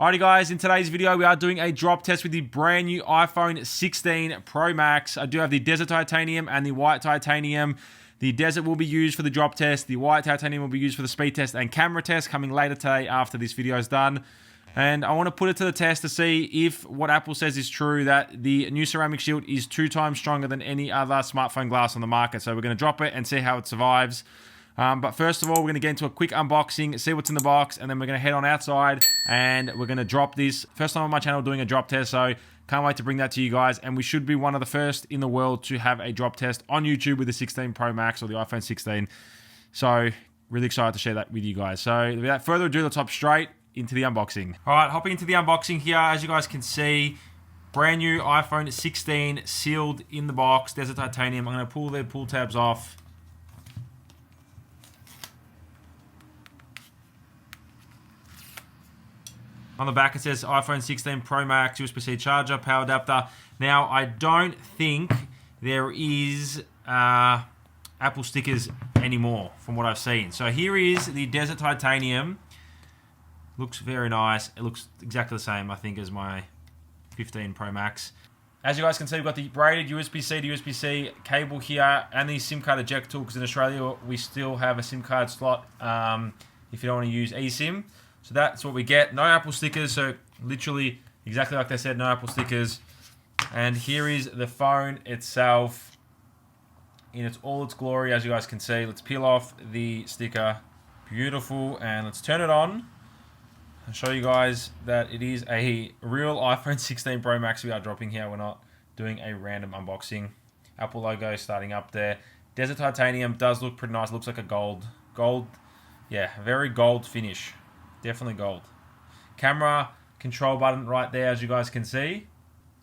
Alrighty guys, in today's video we are doing a drop test with the brand new iPhone 16 Pro Max. I do have the Desert Titanium and the White Titanium. The Desert will be used for the drop test. The White Titanium will be used for the speed test and camera test coming later today after this video is done. And I want to put it to the test to see if what Apple says is true, that the new ceramic shield is 2 times stronger than any other smartphone glass on the market. So we're going to drop it and see how it survives. But first of all, we're going to get into a quick unboxing, see what's in the box, and then we're going to head on outside and we're going to drop this. First time on my channel doing a drop test, so can't wait to bring that to you guys. And we should be one of the first in the world to have a drop test on YouTube with the 16 Pro Max or the iPhone 16. So really excited to share that with you guys. So without further ado, let's hop straight into the unboxing. All right, hopping into the unboxing here, as you guys can see, brand new iPhone 16 sealed in the box, Desert Titanium. I'm going to pull the pull tabs off. On the back it says iPhone 16 Pro Max, USB-C charger, power adapter. Now I don't think there is Apple stickers anymore from what I've seen. So here is the Desert Titanium. Looks very nice. It looks exactly the same, I think, as my 15 Pro Max. As you guys can see, we've got the braided USB-C to USB-C cable here and the SIM card eject tool, because in Australia we still have a SIM card slot if you don't want to use eSIM. So that's what we get. No Apple stickers, so literally exactly like they said, no Apple stickers. And here is the phone itself in all its glory, as you guys can see. Let's peel off the sticker. Beautiful. And let's turn it on and show you guys that it is a real iPhone 16 Pro Max we are dropping here. We're not doing a random unboxing. Apple logo starting up there. Desert Titanium does look pretty nice. It looks like a gold, yeah, very gold finish. Definitely gold. Camera control button right there, as you guys can see.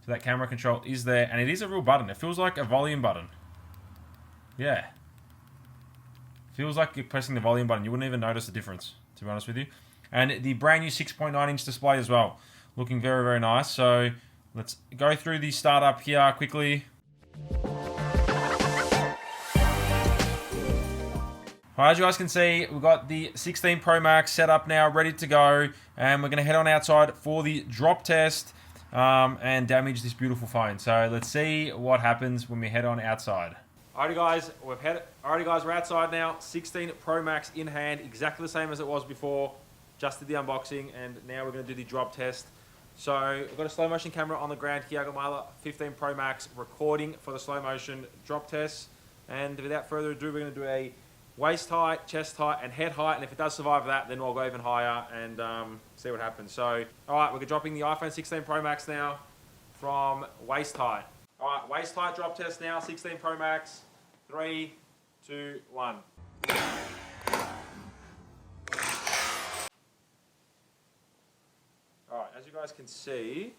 So that camera control is there, and it is a real button. It feels like a volume button. Yeah. Feels like you're pressing the volume button. You wouldn't even notice the difference, to be honest with you. And the brand new 6.9-inch display as well. Looking very, very nice. So let's go through the startup here quickly. Alright, as you guys can see, we've got the 16 Pro Max set up now, ready to go, and we're going to head on outside for the drop test and damage this beautiful phone. So let's see what happens when we head on outside. Alrighty guys, we're outside now. 16 Pro Max in hand, exactly the same as it was before. Just did the unboxing, and now we're going to do the drop test. So I've got a slow motion camera on the ground here. I've got my other 15 Pro Max recording for the slow motion drop test. And without further ado, we're going to do a waist height, chest height, and head height, and if it does survive that, then we'll go even higher and see what happens. So, alright, we're dropping the iPhone 16 Pro Max now from waist height. Alright, waist height drop test now, 16 Pro Max. 3, 2, 1. Alright, as you guys can see,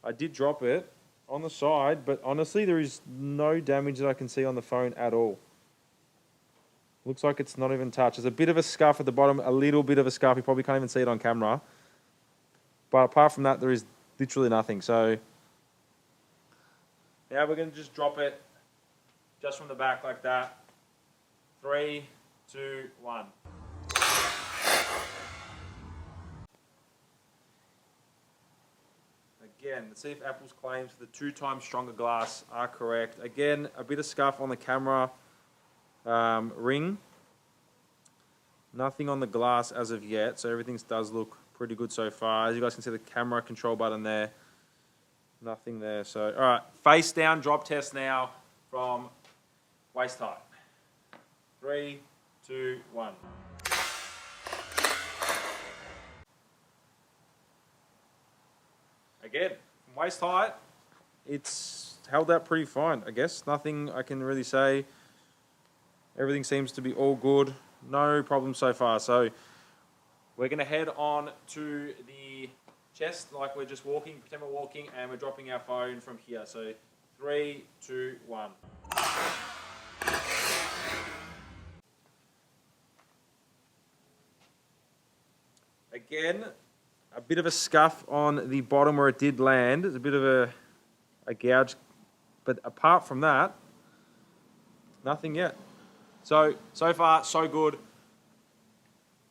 I did drop it on the side, but honestly, there is no damage that I can see on the phone at all. Looks like it's not even touched. There's a bit of a scuff at the bottom, a little bit of a scuff. You probably can't even see it on camera. But apart from that, there is literally nothing. So now we're going to just drop it just from the back like that. 3, 2, 1. Again, let's see if Apple's claims for the 2 times stronger glass are correct. Again, a bit of scuff on the camera ring. Nothing on the glass as of yet, so everything does look pretty good so far. As you guys can see, the camera control button there. Nothing there. So, alright, face down drop test now from waist height. 3, 2, 1. Again, from waist height, it's held out pretty fine, I guess. Nothing I can really say. Everything seems to be all good. No problem so far. So we're going to head on to the chest like we're just walking. Pretend we're walking, and we're dropping our phone from here. So 3, 2, 1. Again, a bit of a scuff on the bottom where it did land. There's a bit of a gouge. But apart from that, nothing yet. So far, so good.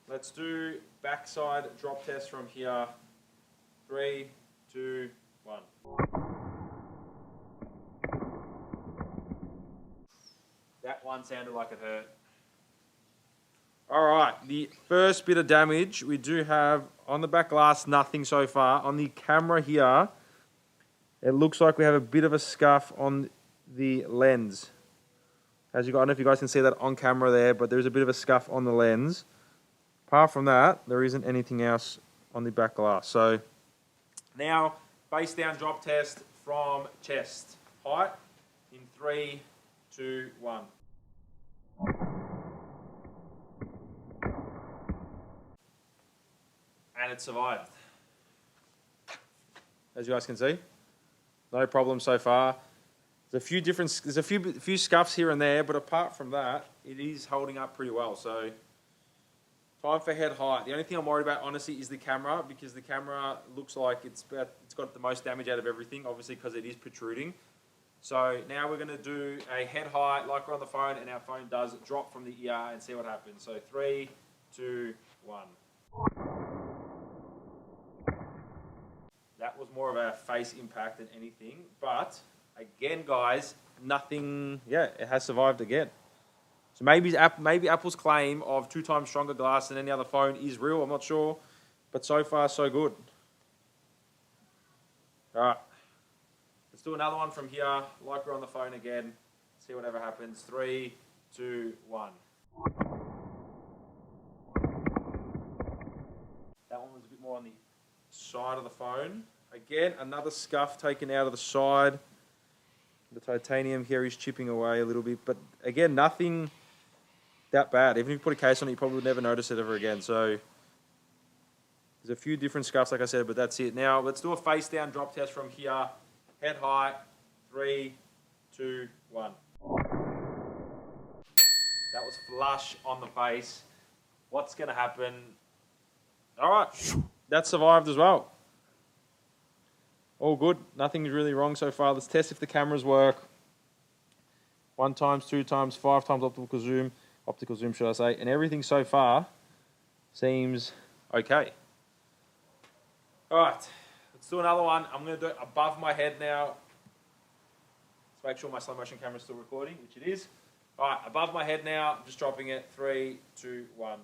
Let's do backside drop test from here. 3, 2, 1. That one sounded like it hurt. All right, the first bit of damage we do have on the back glass, nothing so far. On the camera here, it looks like we have a bit of a scuff on the lens. I don't know if you guys can see that on camera there, but there's a bit of a scuff on the lens. Apart from that, there isn't anything else on the back glass. So now, face down drop test from chest height in 3, 2, 1. And it survived. As you guys can see, no problem so far. There's a few scuffs here and there, but apart from that, it is holding up pretty well. So, time for head height. The only thing I'm worried about, honestly, is the camera, because the camera looks like it's got the most damage out of everything, obviously because it is protruding. So now we're going to do a head height like we're on the phone, and our phone does drop from the ear, and see what happens. So 3, 2, 1. That was more of a face impact than anything, but again, guys, nothing. Yeah, it has survived again. So maybe Apple's claim of 2 times stronger glass than any other phone is real. I'm not sure, but so far so good. All right, let's do another one from here, like we're on the phone again. See whatever happens. 3, 2, 1. That one was a bit more on the side of the phone. Again, another scuff taken out of the side. The titanium here is chipping away a little bit, but again, nothing that bad. Even if you put a case on it, you probably would never notice it ever again. So there's a few different scuffs, like I said, but that's it. Now let's do a face down drop test from here. Head height, 3, 2, 1. That was flush on the face. What's going to happen? All right, that survived as well. All good. Nothing's really wrong so far. Let's test if the cameras work. 1 times, 2 times, 5 times optical zoom, should I say, and everything so far seems okay. All right, let's do another one. I'm going to do it above my head now. Let's make sure my slow motion camera is still recording, which it is. All right, above my head now. I'm just dropping it. 3, 2, 1.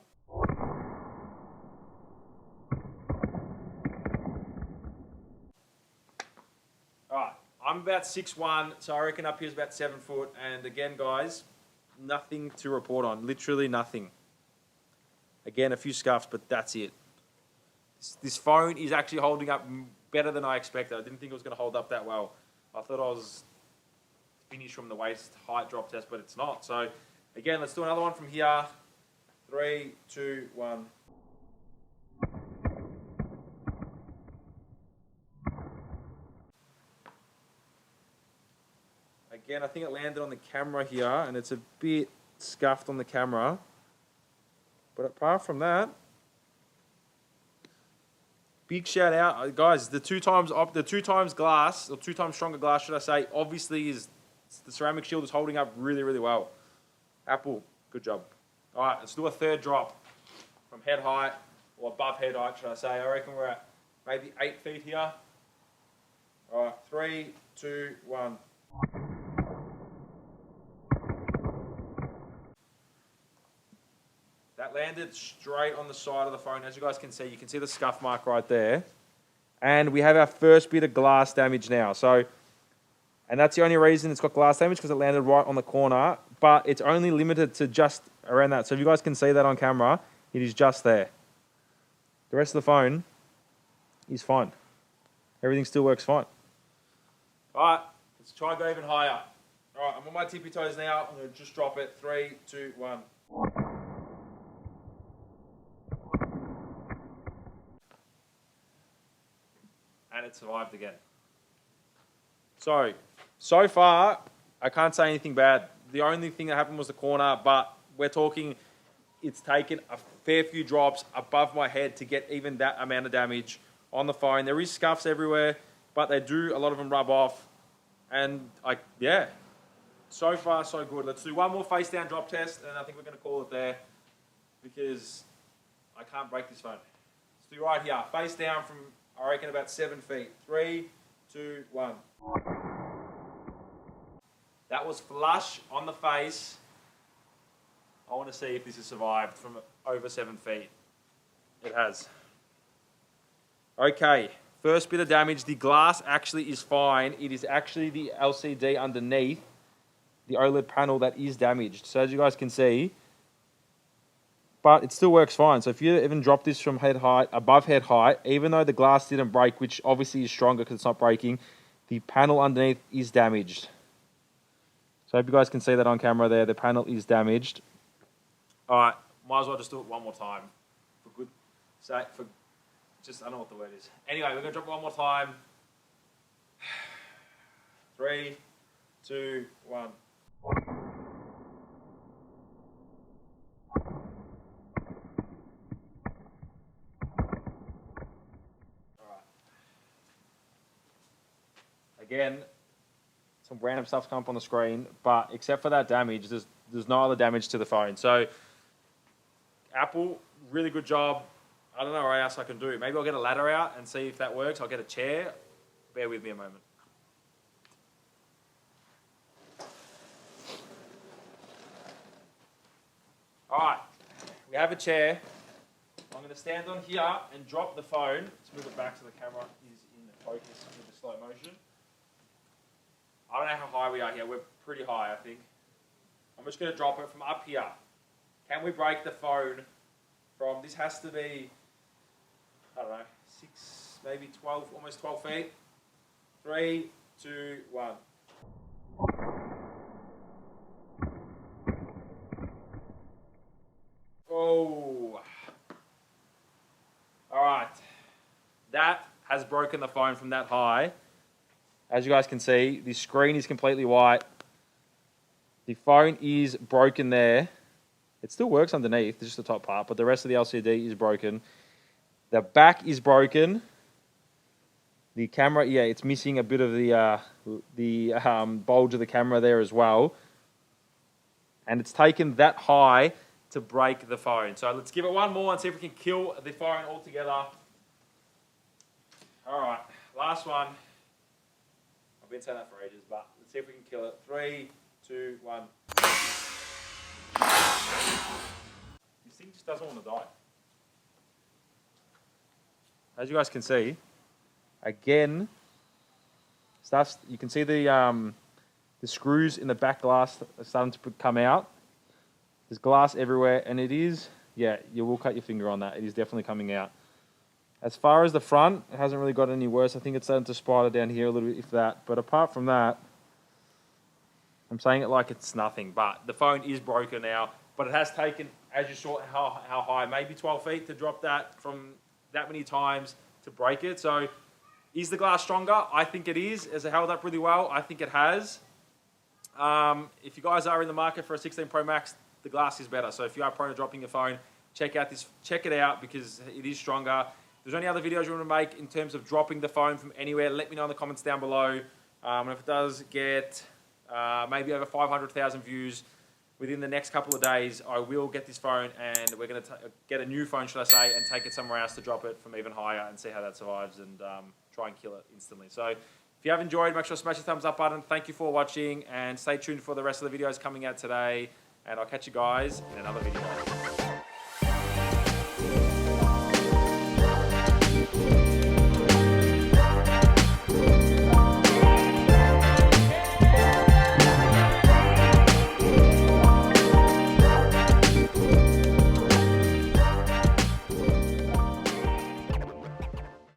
Alright, I'm about 6'1", so I reckon up here is about 7 foot. And again, guys, nothing to report on. Literally nothing. Again, a few scuffs, but that's it. This phone is actually holding up better than I expected. I didn't think it was going to hold up that well. I thought I was finished from the waist height drop test, but it's not. So, again, let's do another one from here. 3, 2, 1. Again, I think it landed on the camera here, and it's a bit scuffed on the camera. But apart from that, big shout out, guys. The 2 times glass, or 2 times stronger glass, should I say? Obviously, the ceramic shield is holding up really, really well. Apple, good job. All right, let's do a third drop from head height, or above head height, should I say? I reckon we're at maybe 8 feet here. All right, 3, 2, 1. That landed straight on the side of the phone. As you guys can see the scuff mark right there. And we have our first bit of glass damage now. And that's the only reason it's got glass damage, because it landed right on the corner. But it's only limited to just around that. So if you guys can see that on camera, it is just there. The rest of the phone is fine. Everything still works fine. All right, let's try and go even higher. All right, I'm on my tippy toes now. I'm going to just drop it. 3, 2, 1. And it survived again. So far, I can't say anything bad. The only thing that happened was the corner, but we're talking, it's taken a fair few drops above my head to get even that amount of damage on the phone. There is scuffs everywhere, but a lot of them rub off. And yeah, so far so good. Let's do one more face down drop test, and I think we're going to call it there, because I can't break this phone. Let's do right here, face down from I reckon about 7 feet. 3, 2, 1. That was flush on the face. I want to see if this has survived from over 7 feet. It has. Okay, first bit of damage. The glass actually is fine. It is actually the LCD underneath the OLED panel that is damaged. So as you guys can see, but it still works fine. So if you even drop this from head height, above head height, even though the glass didn't break, which obviously is stronger because it's not breaking, the panel underneath is damaged. So I hope you guys can see that on camera there. The panel is damaged. All right, might as well just do it one more time for good sake. For just, I don't know what the word is. Anyway, we're gonna drop it one more time. 3, 2, 1. Again, some random stuff's come up on the screen, but except for that damage, there's no other damage to the phone. So, Apple, really good job. I don't know what else I can do. Maybe I'll get a ladder out and see if that works. I'll get a chair. Bear with me a moment. All right, we have a chair. I'm going to stand on here and drop the phone. Let's move it back so the camera is in focus with the slow motion. I don't know how high we are here. We're pretty high, I think. I'm just going to drop it from up here. Can we break the phone from, this has to be, I don't know, 6, maybe 12, almost 12 feet. 3, 2, 1. Oh. All right. That has broken the phone from that high. As you guys can see, the screen is completely white. The phone is broken there. It still works underneath, just the top part, but the rest of the LCD is broken. The back is broken. The camera, yeah, it's missing a bit of the bulge of the camera there as well. And it's taken that high to break the phone. So let's give it one more and see if we can kill the phone altogether. All right, last one. I've been saying that for ages, but let's see if we can kill it. 3, 2, 1. This thing just doesn't want to die. As you guys can see, again, you can see the screws in the back glass are starting to come out. There's glass everywhere, and it is, yeah, you will cut your finger on that. It is definitely coming out. As far as the front, it hasn't really got any worse. I think it's starting to spider down here a little bit, if that. But apart from that, I'm saying it like it's nothing. But the phone is broken now. But it has taken, as you saw, how high? Maybe 12 feet to drop that from that many times to break it. So is the glass stronger? I think it is. Has it held up really well? I think it has. If you guys are in the market for a 16 Pro Max, the glass is better. So if you are prone to dropping your phone, check it out because it is stronger. If there's any other videos you want to make in terms of dropping the phone from anywhere, let me know in the comments down below. And if it does get maybe over 500,000 views within the next couple of days, I will get this phone and we're going to get a new phone, should I say, and take it somewhere else to drop it from even higher and see how that survives and try and kill it instantly. So if you have enjoyed, make sure to smash the thumbs up button. Thank you for watching and stay tuned for the rest of the videos coming out today. And I'll catch you guys in another video.